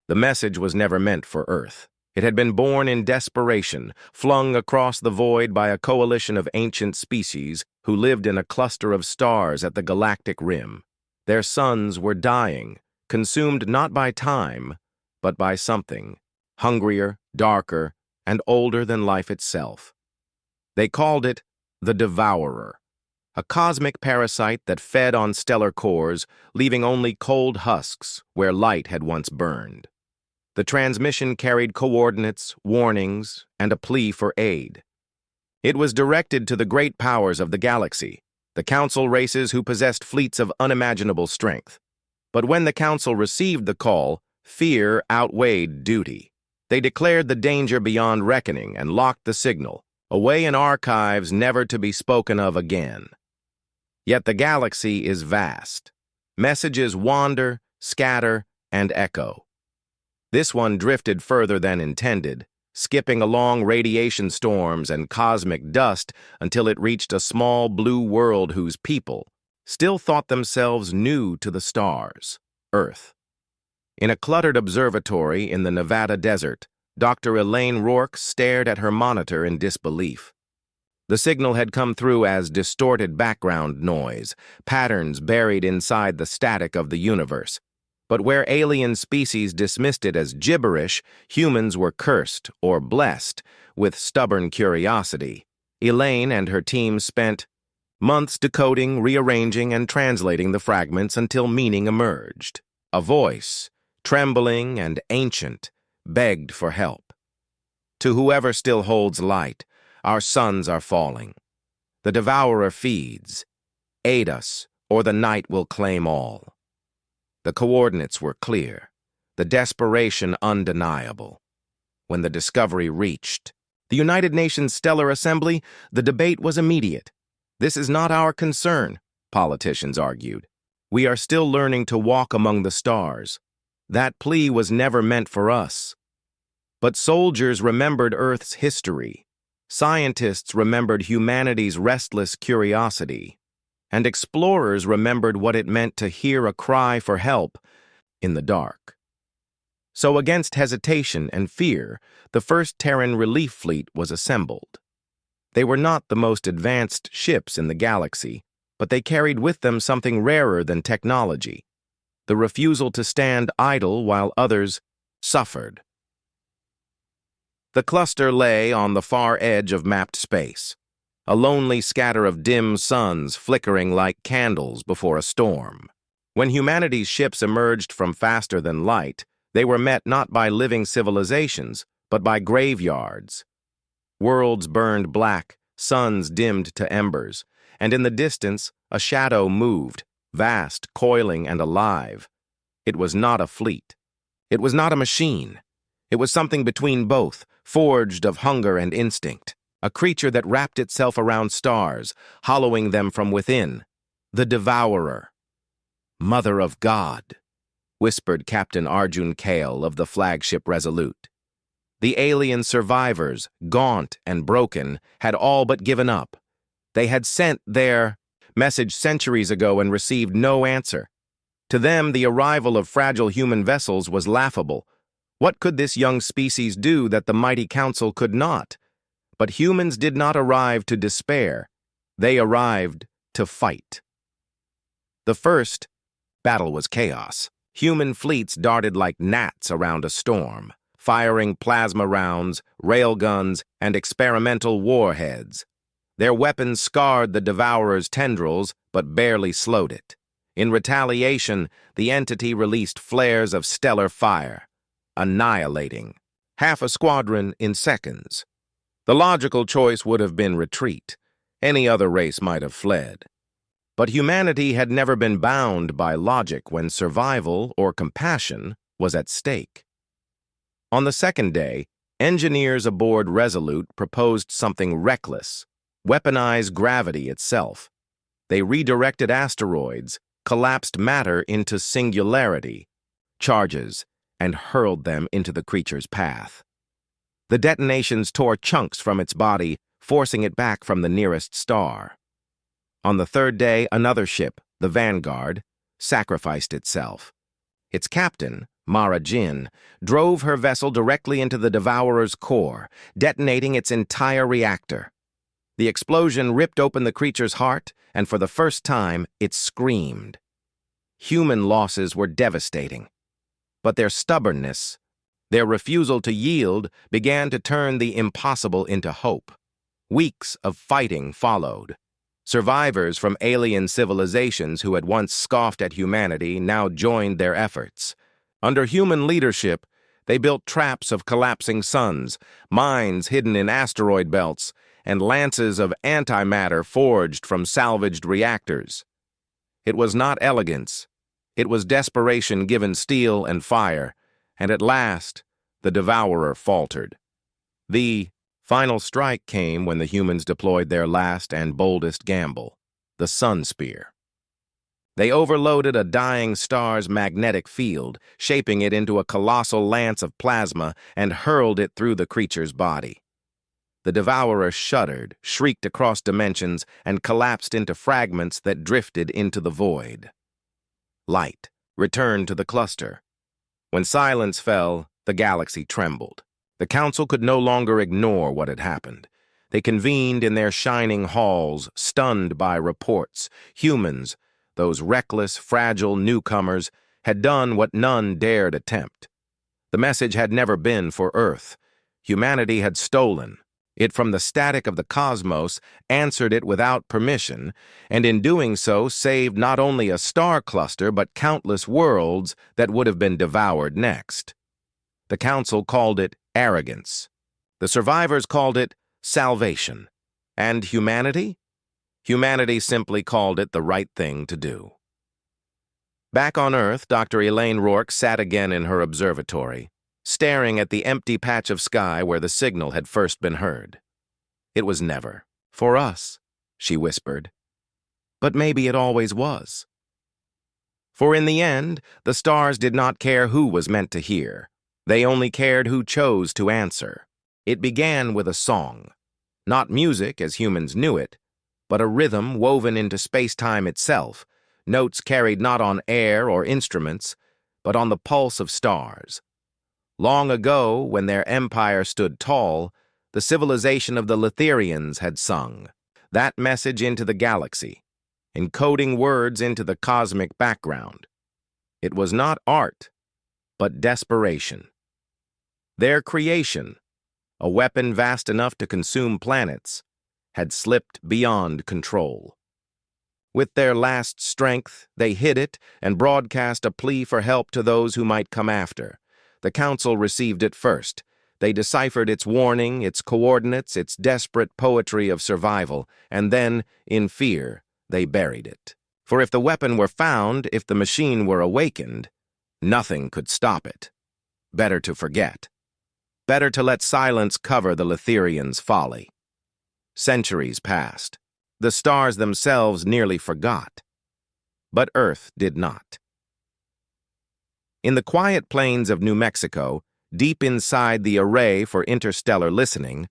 The message was never meant for Earth. It had been born in desperation, flung across the void by a coalition of ancient species who lived in a cluster of stars at the galactic rim. Their suns were dying, consumed not by time, but by something, hungrier, darker, and older than life itself. They called it the Devourer, a cosmic parasite that fed on stellar cores, leaving only cold husks where light had once burned. The transmission carried coordinates, warnings, and a plea for aid. It was directed to the great powers of the galaxy, the Council races who possessed fleets of unimaginable strength. But when the Council received the call, fear outweighed duty. They declared the danger beyond reckoning and locked the signal, away in archives never to be spoken of again. Yet the galaxy is vast. Messages wander, scatter, and echo. This one drifted further than intended, skipping along radiation storms and cosmic dust until it reached a small blue world whose people still thought themselves new to the stars, Earth. In a cluttered observatory in the Nevada desert, Dr. Elaine Rourke stared at her monitor in disbelief. The signal had come through as distorted background noise, patterns buried inside the static of the universe. But where alien species dismissed it as gibberish, humans were cursed or blessed with stubborn curiosity. Elaine and her team spent months decoding, rearranging, and translating the fragments until meaning emerged. A voice, trembling and ancient, begged for help. To whoever still holds light, our suns are falling. The Devourer feeds. Aid us, or the night will claim all. The coordinates were clear, the desperation undeniable. When the discovery reached the United Nations Stellar Assembly, the debate was immediate. This is not our concern, politicians argued. We are still learning to walk among the stars. That plea was never meant for us. But soldiers remembered Earth's history. Scientists remembered humanity's restless curiosity. And explorers remembered what it meant to hear a cry for help in the dark. So against hesitation and fear, the first Terran relief fleet was assembled. They were not the most advanced ships in the galaxy, but they carried with them something rarer than technology, the refusal to stand idle while others suffered. The cluster lay on the far edge of mapped space, a lonely scatter of dim suns flickering like candles before a storm. When humanity's ships emerged from faster than light, they were met not by living civilizations, but by graveyards. Worlds burned black, suns dimmed to embers, and in the distance, a shadow moved, vast, coiling, and alive. It was not a fleet. It was not a machine. It was something between both, forged of hunger and instinct. A creature that wrapped itself around stars, hollowing them from within. The Devourer. Mother of God, whispered Captain Arjun Kale of the flagship Resolute. The alien survivors, gaunt and broken, had all but given up. They had sent their message centuries ago and received no answer. To them, the arrival of fragile human vessels was laughable. What could this young species do that the mighty council could not? But humans did not arrive to despair. They arrived to fight. The first battle was chaos. Human fleets darted like gnats around a storm, firing plasma rounds, railguns, and experimental warheads. Their weapons scarred the Devourer's tendrils, but barely slowed it. In retaliation, the entity released flares of stellar fire, annihilating half a squadron in seconds. The logical choice would have been retreat. Any other race might have fled. But humanity had never been bound by logic when survival or compassion was at stake. On the second day, engineers aboard Resolute proposed something reckless: weaponize gravity itself. They redirected asteroids, collapsed matter into singularity charges, and hurled them into the creature's path. The detonations tore chunks from its body, forcing it back from the nearest star. On the third day, another ship, the Vanguard, sacrificed itself. Its captain, Mara Jin, drove her vessel directly into the Devourer's core, detonating its entire reactor. The explosion ripped open the creature's heart, and for the first time, it screamed. Human losses were devastating, but their stubbornness, their refusal to yield, began to turn the impossible into hope. Weeks of fighting followed. Survivors from alien civilizations who had once scoffed at humanity now joined their efforts. Under human leadership, they built traps of collapsing suns, mines hidden in asteroid belts, and lances of antimatter forged from salvaged reactors. It was not elegance. It was desperation given steel and fire, and at last, the Devourer faltered. The final strike came when the humans deployed their last and boldest gamble, the Sun Spear. They overloaded a dying star's magnetic field, shaping it into a colossal lance of plasma, and hurled it through the creature's body. The Devourer shuddered, shrieked across dimensions, and collapsed into fragments that drifted into the void. Light returned to the cluster. When silence fell, the galaxy trembled. The Council could no longer ignore what had happened. They convened in their shining halls, stunned by reports. Humans, those reckless, fragile newcomers, had done what none dared attempt. The message had never been for Earth. Humanity had stolen it from the static of the cosmos, answered it without permission, and in doing so saved not only a star cluster but countless worlds that would have been devoured next. The Council called it arrogance. The survivors called it salvation. And humanity? Humanity simply called it the right thing to do. Back on Earth, Dr. Elaine Rourke sat again in her observatory, staring at the empty patch of sky where the signal had first been heard. It was never for us, she whispered. But maybe it always was. For in the end, the stars did not care who was meant to hear. They only cared who chose to answer. It began with a song. Not music as humans knew it, but a rhythm woven into space-time itself, notes carried not on air or instruments, but on the pulse of stars. Long ago, when their empire stood tall, the civilization of the Letherians had sung that message into the galaxy, encoding words into the cosmic background. It was not art, but desperation. Their creation, a weapon vast enough to consume planets, had slipped beyond control. With their last strength, they hid it and broadcast a plea for help to those who might come after. The Council received it first. They deciphered its warning, its coordinates, its desperate poetry of survival, and then, in fear, they buried it. For if the weapon were found, if the machine were awakened, nothing could stop it. Better to forget. Better to let silence cover the Letherians' folly. Centuries passed. The stars themselves nearly forgot. But Earth did not. In the quiet plains of New Mexico, deep inside the Array for Interstellar Listening,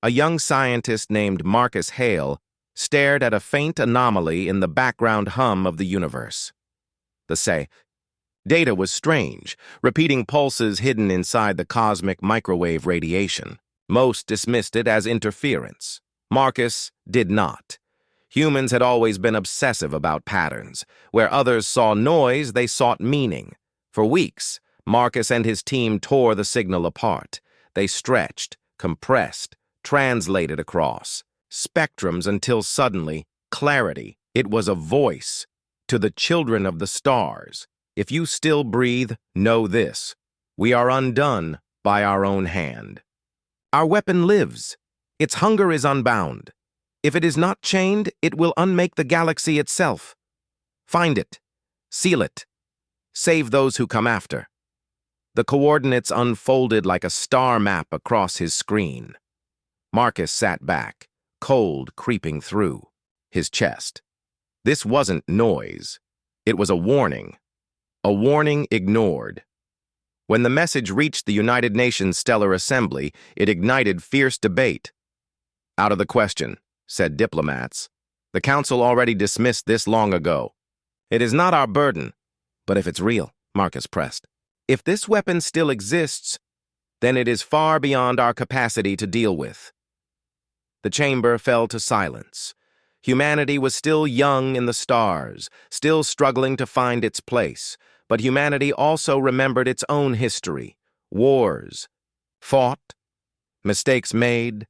a young scientist named Marcus Hale stared at a faint anomaly in the background hum of the universe. The data was strange, repeating pulses hidden inside the cosmic microwave radiation. Most dismissed it as interference. Marcus did not. Humans had always been obsessive about patterns. Where others saw noise, they sought meaning. For weeks, Marcus and his team tore the signal apart. They stretched, compressed, translated across spectrums until suddenly, clarity. It was a voice to the children of the stars. If you still breathe, know this. We are undone by our own hand. Our weapon lives. Its hunger is unbound. If it is not chained, it will unmake the galaxy itself. Find it. Seal it. Save those who come after. The coordinates unfolded like a star map across his screen. Marcus sat back, cold creeping through his chest. This wasn't noise. It was a warning ignored. When the message reached the United Nations Stellar Assembly, it ignited fierce debate. Out of the question, said diplomats. The Council already dismissed this long ago. It is not our burden. But if it's real, Marcus pressed, If this weapon still exists, then it is far beyond our capacity to deal with. The chamber fell to silence. Humanity was still young in the stars, still struggling to find its place, but humanity also remembered its own history, wars, fought, mistakes made,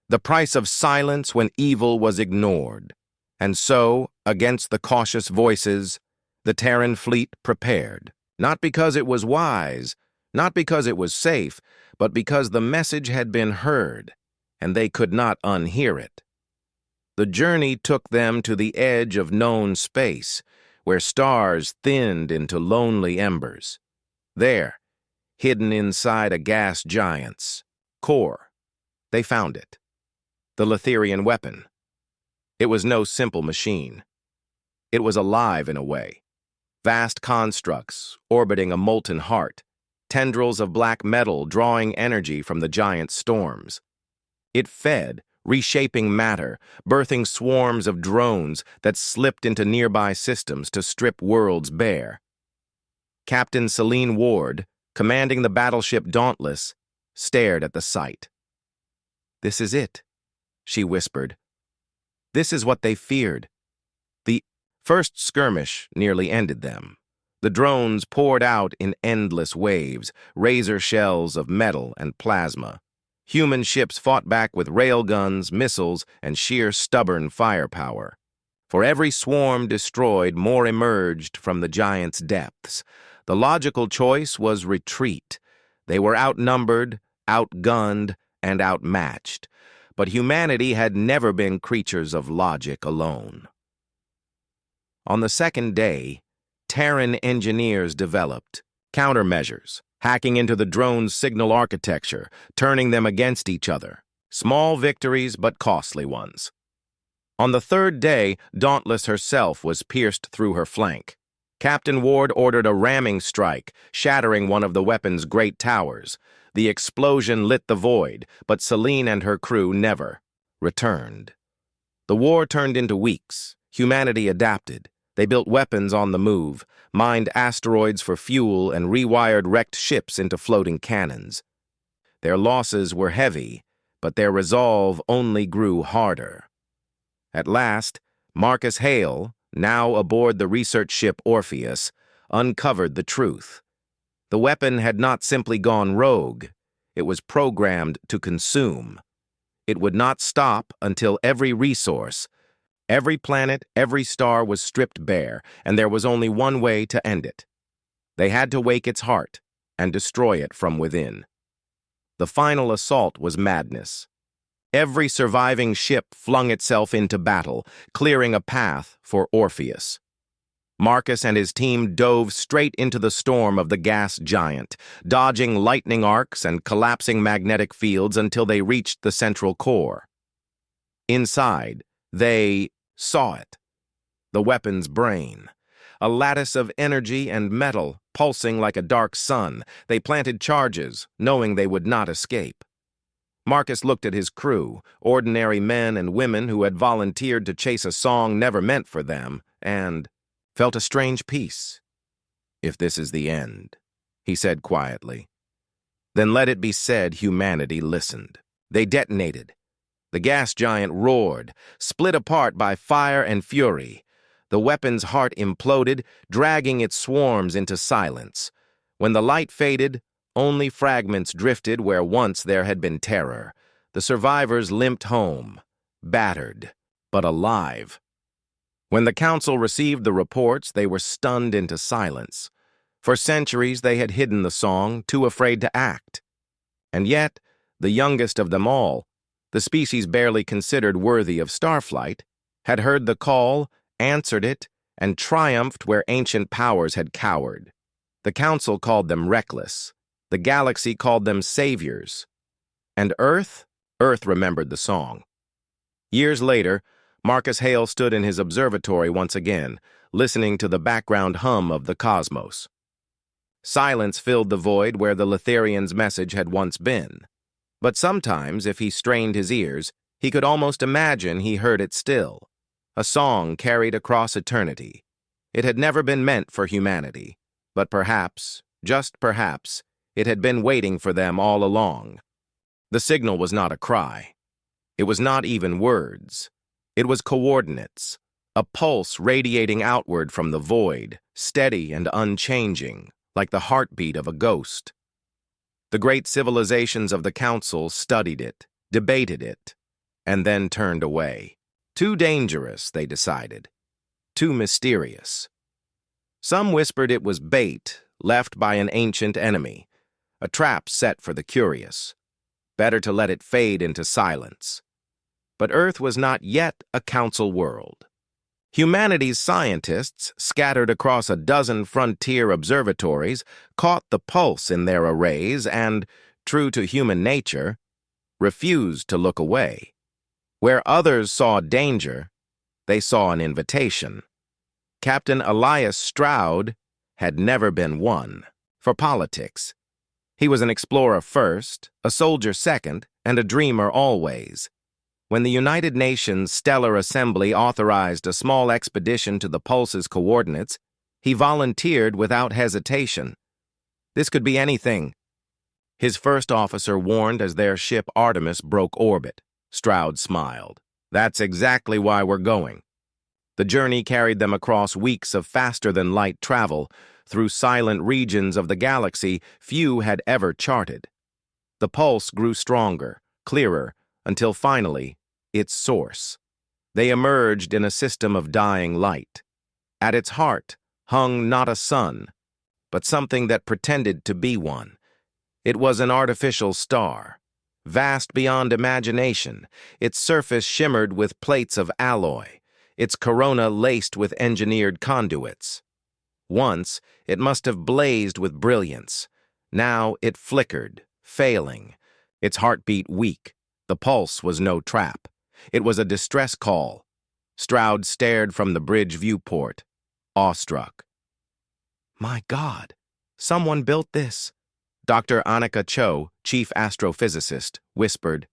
the price of silence when evil was ignored. And so, against the cautious voices, the Terran fleet prepared, not because it was wise, not because it was safe, but because the message had been heard, and they could not unhear it. The journey took them to the edge of known space, where stars thinned into lonely embers. There, hidden inside a gas giant's core, they found it. The Letherian weapon. It was no simple machine. It was alive in a way. Vast constructs orbiting a molten heart, tendrils of black metal drawing energy from the giant's storms. It fed, reshaping matter, birthing swarms of drones that slipped into nearby systems to strip worlds bare. Captain Celine Ward, commanding the battleship Dauntless, stared at the sight. "This is it," she whispered. "This is what they feared." The first skirmish nearly ended them. The drones poured out in endless waves, razor shells of metal and plasma. Human ships fought back with railguns, missiles, and sheer stubborn firepower. For every swarm destroyed, more emerged from the giant's depths. The logical choice was retreat. They were outnumbered, outgunned, and outmatched. But humanity had never been creatures of logic alone. On the second day, Terran engineers developed countermeasures, hacking into the drone's signal architecture, turning them against each other. Small victories, but costly ones. On the third day, Dauntless herself was pierced through her flank. Captain Ward ordered a ramming strike, shattering one of the weapon's great towers. The explosion lit the void, but Celine and her crew never returned. The war turned into weeks. Humanity adapted. They built weapons on the move, mined asteroids for fuel, and rewired wrecked ships into floating cannons. Their losses were heavy, but their resolve only grew harder. At last, Marcus Hale, now aboard the research ship Orpheus, uncovered the truth. The weapon had not simply gone rogue. It was programmed to consume. It would not stop until every resource, every planet, every star was stripped bare, and there was only one way to end it. They had to wake its heart and destroy it from within. The final assault was madness. Every surviving ship flung itself into battle, clearing a path for Orpheus. Marcus and his team dove straight into the storm of the gas giant, dodging lightning arcs and collapsing magnetic fields until they reached the central core. Inside, they saw it. The weapon's brain. A lattice of energy and metal, pulsing like a dark sun. They planted charges, knowing they would not escape. Marcus looked at his crew, ordinary men and women who had volunteered to chase a song never meant for them, and felt a strange peace. "If this is the end," he said quietly, "then let it be said humanity listened." They detonated. The gas giant roared, split apart by fire and fury. The weapon's heart imploded, dragging its swarms into silence. When the light faded, only fragments drifted where once there had been terror. The survivors limped home, battered, but alive. When the council received the reports, they were stunned into silence. For centuries they had hidden the song, too afraid to act. And yet, the youngest of them all, the species barely considered worthy of starflight, had heard the call, answered it, and triumphed where ancient powers had cowered. The council called them reckless. The galaxy called them saviors. And Earth remembered the song. Years later, Marcus Hale stood in his observatory once again, listening to the background hum of the cosmos. Silence filled the void where the Letherian's message had once been. But sometimes, if he strained his ears, he could almost imagine he heard it still. A song carried across eternity. It had never been meant for humanity, but perhaps Just perhaps, it had been waiting for them all along. The signal was not a cry. It was not even words. It was coordinates, a pulse radiating outward from the void, steady and unchanging, like the heartbeat of a ghost. The great civilizations of the Council studied it, debated it, and then turned away. Too dangerous, they decided. Too mysterious. Some whispered it was bait, left by an ancient enemy, a trap set for the curious. Better to let it fade into silence. But Earth was not yet a Council world. Humanity's scientists, scattered across a dozen frontier observatories, caught the pulse in their arrays and, true to human nature, refused to look away. Where others saw danger, they saw an invitation. Captain Elias Stroud had never been one for politics. He was an explorer first, a soldier second, and a dreamer always. When the United Nations Stellar Assembly authorized a small expedition to the Pulse's coordinates, he volunteered without hesitation. This could be anything. His first officer warned as their ship Artemis broke orbit. Stroud smiled. That's exactly why we're going. The journey carried them across weeks of faster-than-light travel through silent regions of the galaxy few had ever charted. The pulse grew stronger, clearer, until finally, its source. They emerged in a system of dying light. At its heart hung not a sun, but something that pretended to be one. It was an artificial star, vast beyond imagination. Its surface shimmered with plates of alloy, its corona laced with engineered conduits. Once, it must have blazed with brilliance. Now it flickered, failing, its heartbeat weak. The pulse was no trap. It was a distress call. Stroud stared from the bridge viewport, awestruck. My God, someone built this. Dr. Annika Cho, chief astrophysicist, whispered,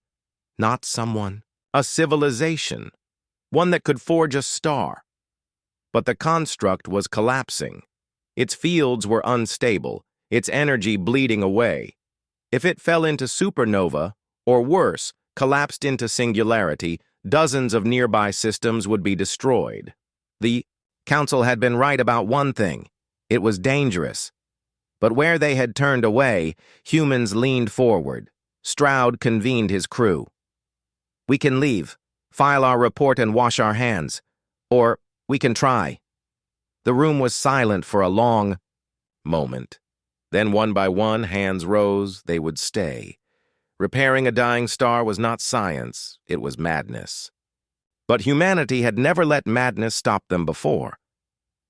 not someone, a civilization, one that could forge a star. But the construct was collapsing. Its fields were unstable, its energy bleeding away. If it fell into supernova, or worse, collapsed into singularity, dozens of nearby systems would be destroyed. The Council had been right about one thing. It was dangerous. But where they had turned away, humans leaned forward. Stroud convened his crew. We can leave, file our report and wash our hands. Or we can try. The room was silent for a long moment. Then one by one, hands rose, they would stay. Repairing a dying star was not science, it was madness. But humanity had never let madness stop them before.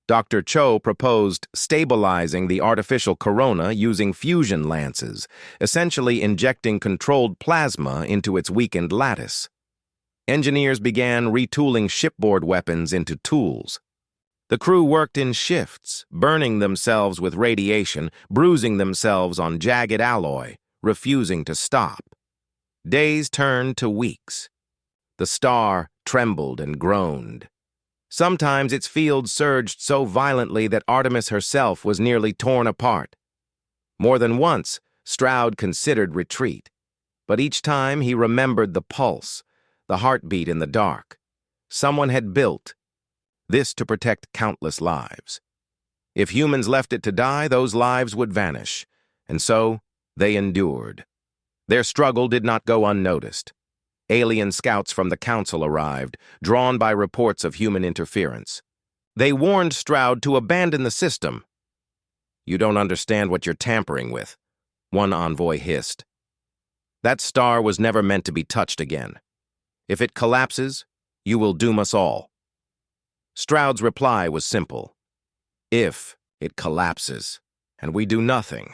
Dr. Cho proposed stabilizing the artificial corona using fusion lances, essentially injecting controlled plasma into its weakened lattice. Engineers began retooling shipboard weapons into tools. The crew worked in shifts, burning themselves with radiation, bruising themselves on jagged alloy, refusing to stop. Days turned to weeks. The star trembled and groaned. Sometimes its field surged so violently that Artemis herself was nearly torn apart. More than once, Stroud considered retreat, but each time he remembered the pulse, the heartbeat in the dark. Someone had built this to protect countless lives. If humans left it to die, those lives would vanish, and so they endured. Their struggle did not go unnoticed. Alien scouts from the Council arrived, drawn by reports of human interference. They warned Stroud to abandon the system. You don't understand what you're tampering with, one envoy hissed. That star was never meant to be touched again. If it collapses, you will doom us all. Stroud's reply was simple. If it collapses, and we do nothing,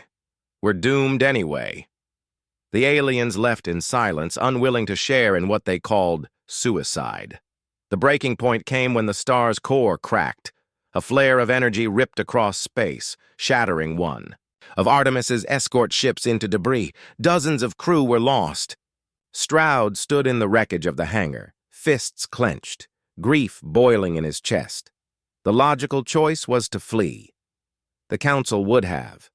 we're doomed anyway. The aliens left in silence, unwilling to share in what they called suicide. The breaking point came when the star's core cracked. A flare of energy ripped across space, shattering one of Artemis's escort ships into debris. Dozens of crew were lost. Stroud stood in the wreckage of the hangar, fists clenched, grief boiling in his chest. The logical choice was to flee. The Council would have.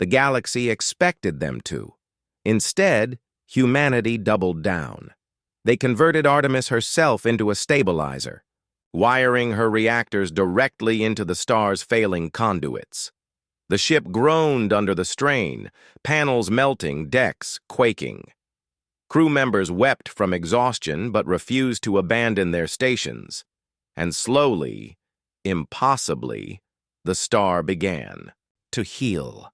The galaxy expected them to. Instead, humanity doubled down. They converted Artemis herself into a stabilizer, wiring her reactors directly into the star's failing conduits. The ship groaned under the strain, panels melting, decks quaking. Crew members wept from exhaustion but refused to abandon their stations. And slowly, impossibly, the star began to heal.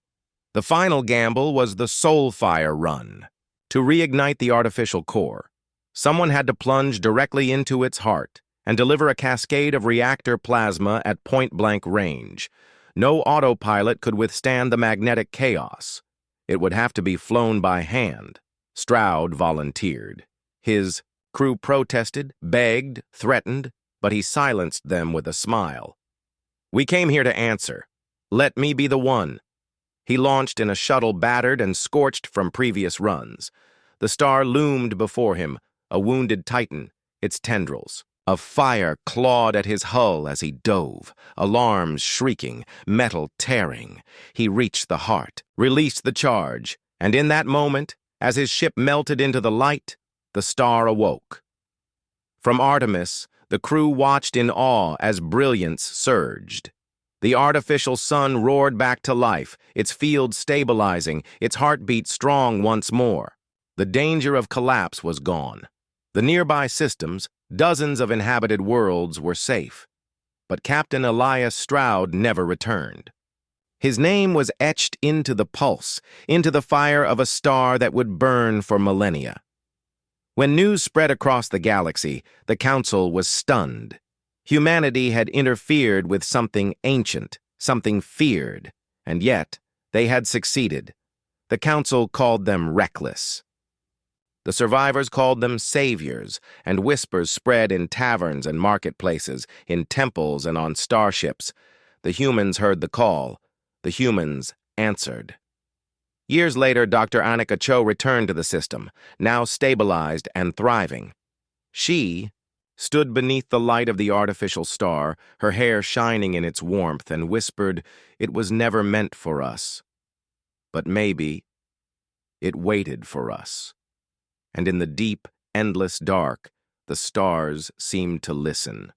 The final gamble was the Soulfire run. To reignite the artificial core, someone had to plunge directly into its heart and deliver a cascade of reactor plasma at point-blank range. No autopilot could withstand the magnetic chaos. It would have to be flown by hand. Stroud volunteered. His crew protested, begged, threatened, but he silenced them with a smile. "We came here to answer. Let me be the one." He launched in a shuttle battered and scorched from previous runs. The star loomed before him, a wounded titan, its tendrils of fire clawed at his hull as he dove, alarms shrieking, metal tearing. He reached the heart, released the charge, and in that moment, as his ship melted into the light, the star awoke. From Artemis, the crew watched in awe as brilliance surged. The artificial sun roared back to life, its field stabilizing, its heartbeat strong once more. The danger of collapse was gone. The nearby systems, dozens of inhabited worlds, were safe. But Captain Elias Stroud never returned. His name was etched into the pulse, into the fire of a star that would burn for millennia. When news spread across the galaxy, the Council was stunned. Humanity had interfered with something ancient, something feared, and yet they had succeeded. The Council called them reckless. The survivors called them saviors, and whispers spread in taverns and marketplaces, in temples and on starships. The humans heard the call. The humans answered. Years later, Dr. Annika Cho returned to the system, now stabilized and thriving. She stood beneath the light of the artificial star, her hair shining in its warmth, and whispered, "It was never meant for us. But maybe it waited for us." And in the deep, endless dark, the stars seemed to listen.